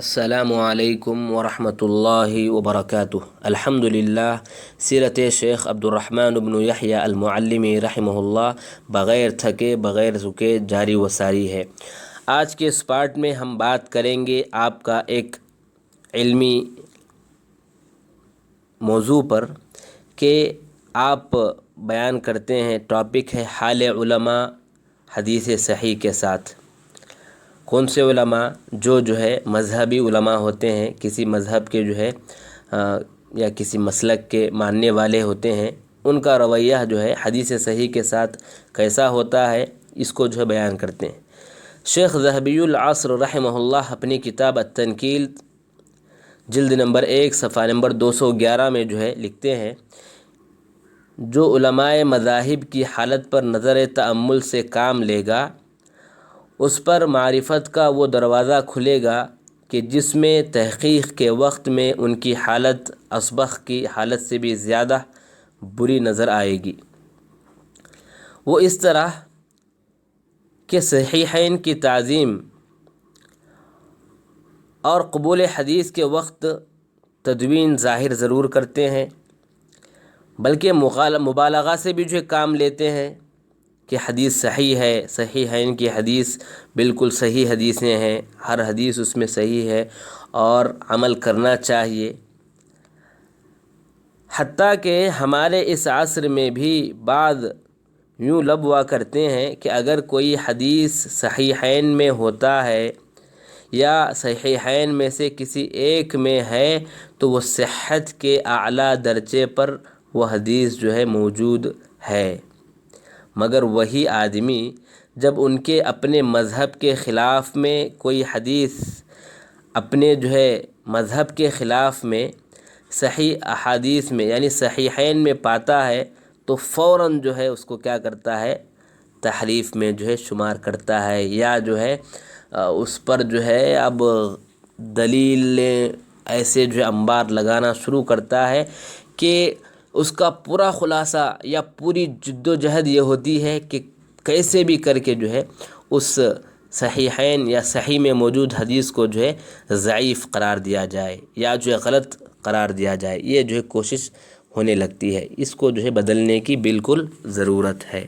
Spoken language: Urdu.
السلام علیکم ورحمۃ اللہ وبرکاتہ۔ الحمدللہ، سیرت شیخ عبدالرحمن بن یحییٰ المعلمی رحمہ اللہ بغیر تھکے بغیر رکے جاری و ساری ہے۔ آج کے اس پارٹ میں ہم بات کریں گے آپ کا ایک علمی موضوع پر کہ آپ بیان کرتے ہیں، ٹاپک ہے حال علماء حدیث صحیح کے ساتھ۔ کون سے علماء؟ جو ہے مذہبی علماء ہوتے ہیں، کسی مذہب کے یا کسی مسلک کے ماننے والے ہوتے ہیں، ان کا رویہ جو ہے حدیث صحیح کے ساتھ کیسا ہوتا ہے، اس کو جو ہے بیان کرتے ہیں۔ شیخ ذہبی العصر رحمہ اللہ اپنی کتاب التنکیل جلد نمبر 1 صفحہ نمبر 211 میں جو ہے لکھتے ہیں، جو علماء مذاہب کی حالت پر نظر تأمل سے کام لے گا، اس پر معرفت کا وہ دروازہ کھلے گا کہ جس میں تحقیق کے وقت میں ان کی حالت اصبغ کی حالت سے بھی زیادہ بری نظر آئے گی۔ وہ اس طرح کہ صحیحین کی تعظیم اور قبول حدیث کے وقت تدوین ظاہر ضرور کرتے ہیں، بلکہ مبالغہ سے بھی جو کام لیتے ہیں کہ حدیث صحیح ہے، صحیحین کی حدیث بالکل صحیح حدیثیں ہیں، ہر حدیث اس میں صحیح ہے اور عمل کرنا چاہیے۔ حتیٰ کہ ہمارے اس عصر میں بھی بعض یوں لب ہوا کرتے ہیں کہ اگر کوئی حدیث صحیحین میں ہوتا ہے یا صحیحین میں سے کسی ایک میں ہے تو وہ صحت کے اعلیٰ درجے پر وہ حدیث جو ہے موجود ہے، مگر وہی آدمی جب ان کے اپنے مذہب کے خلاف میں کوئی حدیث اپنے جو ہے مذہب کے خلاف میں صحیح احادیث میں یعنی صحیحین میں پاتا ہے تو فوراً جو ہے اس کو کیا کرتا ہے، تحریف میں جو ہے شمار کرتا ہے، یا جو ہے اس پر جو ہے اب دلیلیں ایسے جو ہے انبار لگانا شروع کرتا ہے کہ اس کا پورا خلاصہ یا پوری جد و جہد یہ ہوتی ہے کہ کیسے بھی کر کے جو ہے اس صحیحین یا صحیح میں موجود حدیث کو جو ہے ضعیف قرار دیا جائے یا جو ہے غلط قرار دیا جائے۔ یہ جو ہے کوشش ہونے لگتی ہے، اس کو جو ہے بدلنے کی بالکل ضرورت ہے۔